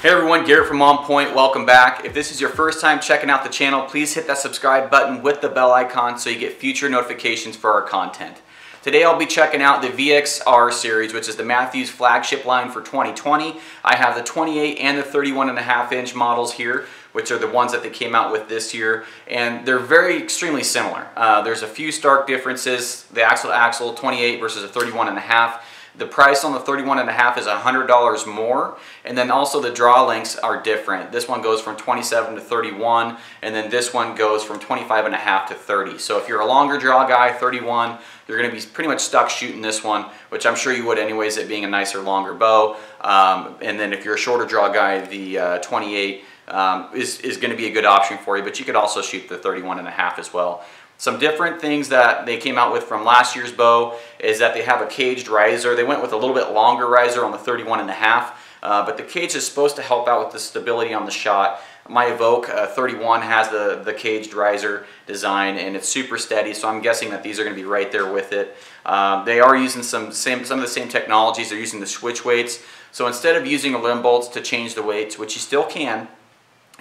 Hey everyone, Garrett from On Point. Welcome back. If this is your first time checking out the channel, please hit that subscribe button with the bell icon so you get future notifications for our content. Today I'll be checking out the Vxr series, which is the Mathews Flagship line for 2020. I have the 28 and the 31.5 inch models here, which are the ones that they came out with this year, and they're extremely similar. There's a few stark differences. The axle to axle, 28 versus a 31.5. The price on the 31.5 is $100 more, and then also the draw lengths are different. This one goes from 27 to 31, and then this one goes from 25.5 to 30. So if you're a longer draw guy, 31, you're going to be pretty much stuck shooting this one, which I'm sure you would anyways, it being a nicer, longer bow. And then if you're a shorter draw guy, the 28 is going to be a good option for you, but you could also shoot the 31.5 as well. Some different things that they came out with from last year's bow is that they have a caged riser. They went with a little bit longer riser on the 31.5, but the cage is supposed to help out with the stability on the shot. My Vxr 31 has the caged riser design, and it's super steady, so I'm guessing that these are going to be right there with it. They are using some of the same technologies. They're using the switch weights. So instead of using limb bolts to change the weights, which you still can,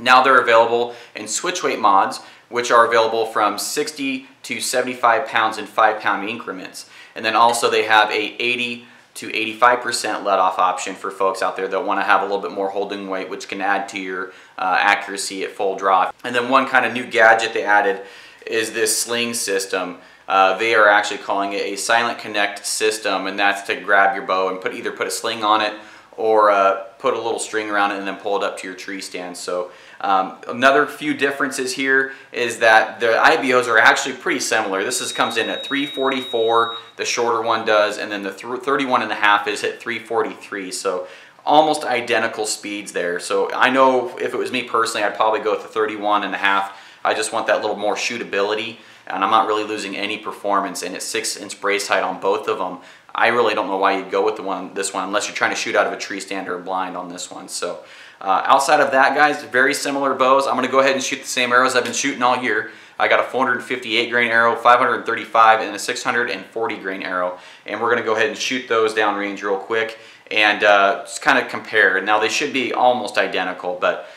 now they're available in switch weight mods, which are available from 60 to 75 pounds in 5-pound increments. And then also they have a 80 to 85% let off option for folks out there that want to have a little bit more holding weight, which can add to your accuracy at full draw. And then one kind of new gadget they added is this sling system. They are actually calling it a silent connect system, and that's to grab your bow and either put a sling on it or put a little string around it and then pull it up to your tree stand. So another few differences here is that the IBOs are actually pretty similar. This comes in at 344, the shorter one does, and then the 31.5 is at 343. So almost identical speeds there. So I know if it was me personally, I'd probably go with the 31.5. I just want that little more shootability, and I'm not really losing any performance, and it's 6-inch brace height on both of them. I really don't know why you'd go with this one unless you're trying to shoot out of a tree stand or a blind on this one. So outside of that, guys, very similar bows. I'm going to go ahead and shoot the same arrows I've been shooting all year. I got a 458 grain arrow, 535, and a 640 grain arrow. And we're going to go ahead and shoot those downrange real quick and just kind of compare. Now they should be almost identical, but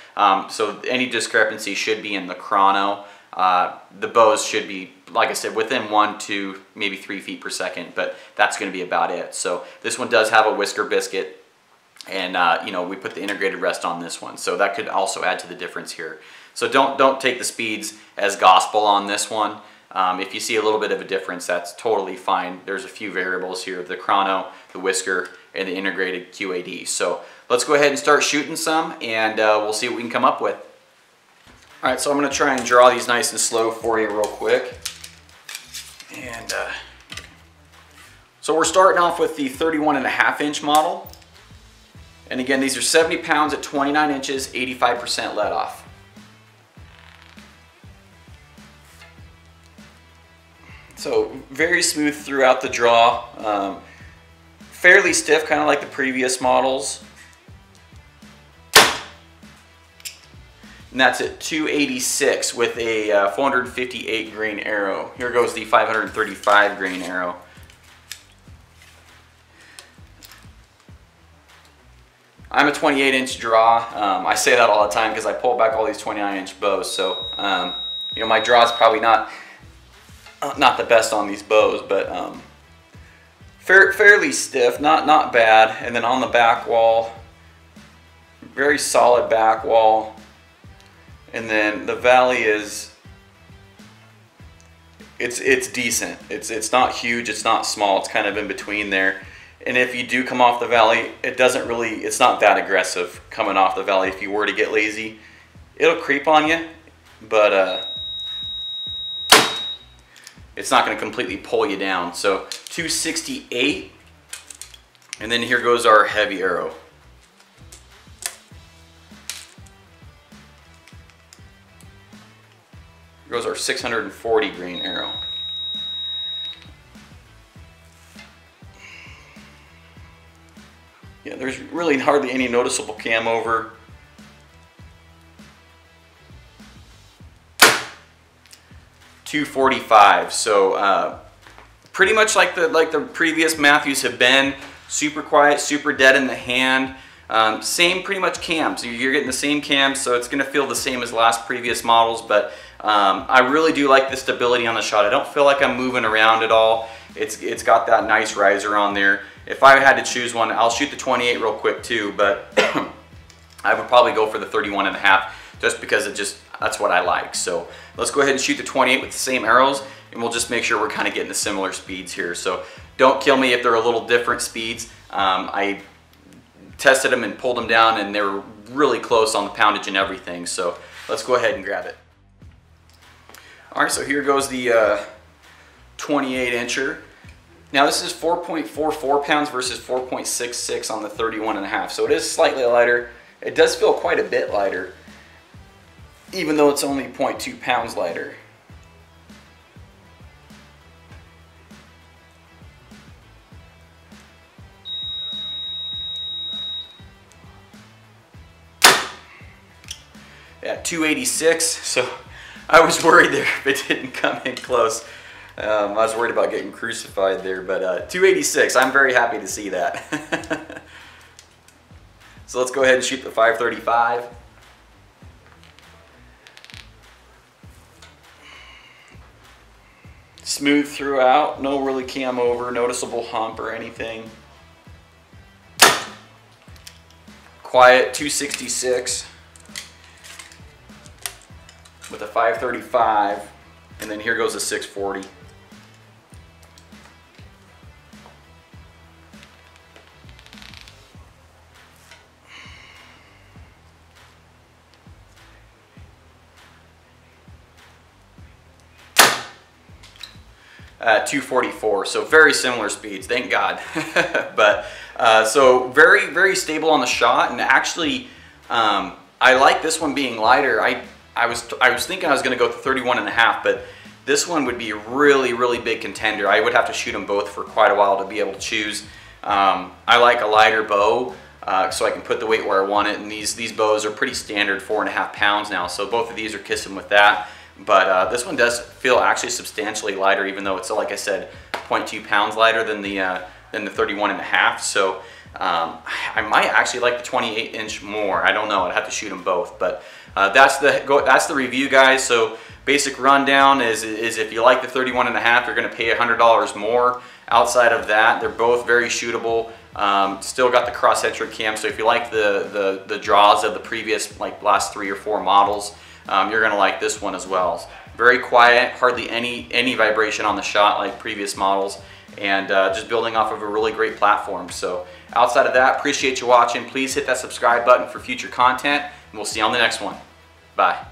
so any discrepancy should be in the chrono. The bows should be, like I said, within 1 to maybe 3 feet per second, but that's going to be about it. So this one does have a whisker biscuit, and you know, we put the integrated rest on this one, so that could also add to the difference here. So don't take the speeds as gospel on this one. If you see a little bit of a difference, that's totally fine. There's a few variables here: the chrono, the whisker, and the integrated QAD. So let's go ahead and start shooting some, and we'll see what we can come up with. All right, so I'm going to try and draw these nice and slow for you real quick. And so we're starting off with the 31.5 inch model. And again, these are 70 pounds at 29 inches, 85% let off. So very smooth throughout the draw. Fairly stiff, kind of like the previous models. And that's at 286 with a 458 grain arrow. Here goes the 535 grain arrow. I'm a 28-inch draw. I say that all the time because I pull back all these 29-inch bows. So you know, my draw is probably not the best on these bows, but fairly stiff, not bad. And then on the back wall, very solid back wall. And then the valley is, it's decent. It's not huge, it's not small, it's kind of in between there. And if you do come off the valley, it's not that aggressive coming off the valley. If you were to get lazy, it'll creep on you, but it's not going to completely pull you down. So 268, and then here goes our heavy arrow. Goes our 640 grain arrow. Yeah, there's really hardly any noticeable cam over. .245. So pretty much like the previous Mathews have been. Super quiet, super dead in the hand. Same pretty much cams. You're getting the same cams, so it's going to feel the same as last previous models, but I really do like the stability on the shot. I don't feel like I'm moving around at all. It's got that nice riser on there. If I had to choose one, I'll shoot the 28 real quick too, but I would probably go for the 31.5 just because that's what I like. So let's go ahead and shoot the 28 with the same arrows, and we'll just make sure we're kind of getting the similar speeds here. So don't kill me if they're a little different speeds. I tested them and pulled them down, and they were really close on the poundage and everything. So let's go ahead and grab it. All right, so here goes the 28 incher. Now this is 4.44 pounds versus 4.66 on the 31.5. So it is slightly lighter. It does feel quite a bit lighter, even though it's only 0.2 pounds lighter. Yeah, 286, so I was worried there if it didn't come in close. I was worried about getting crucified there, but 286, I'm very happy to see that. So let's go ahead and shoot the 535. Smooth throughout, no really cam over, noticeable hump or anything. Quiet 266 with a 535, and then here goes a 640. At 244, so very similar speeds, thank God. But so very stable on the shot, and actually I like this one being lighter. I was thinking I was going to go with 31.5, but this one would be a really big contender. I would have to shoot them both for quite a while to be able to choose. I like a lighter bow, so I can put the weight where I want it, and these bows are pretty standard 4.5 pounds now, so both of these are kissing with that. But this one does feel actually substantially lighter, even though it's, like I said, 0.2 pounds lighter than the 31.5. So I might actually like the 28 inch more. I don't know. I'd have to shoot them both. But that's the review, guys. So basic rundown is if you like the 31.5, you're going to pay $100 more. Outside of that, they're both very shootable. Still got the cross-centric cam. So if you like the draws of the previous last 3 or 4 models, you're gonna like this one as well. Very quiet, hardly any vibration on the shot like previous models, and just building off of a really great platform. So outside of that, appreciate you watching. Please hit that subscribe button for future content, and we'll see you on the next one. Bye.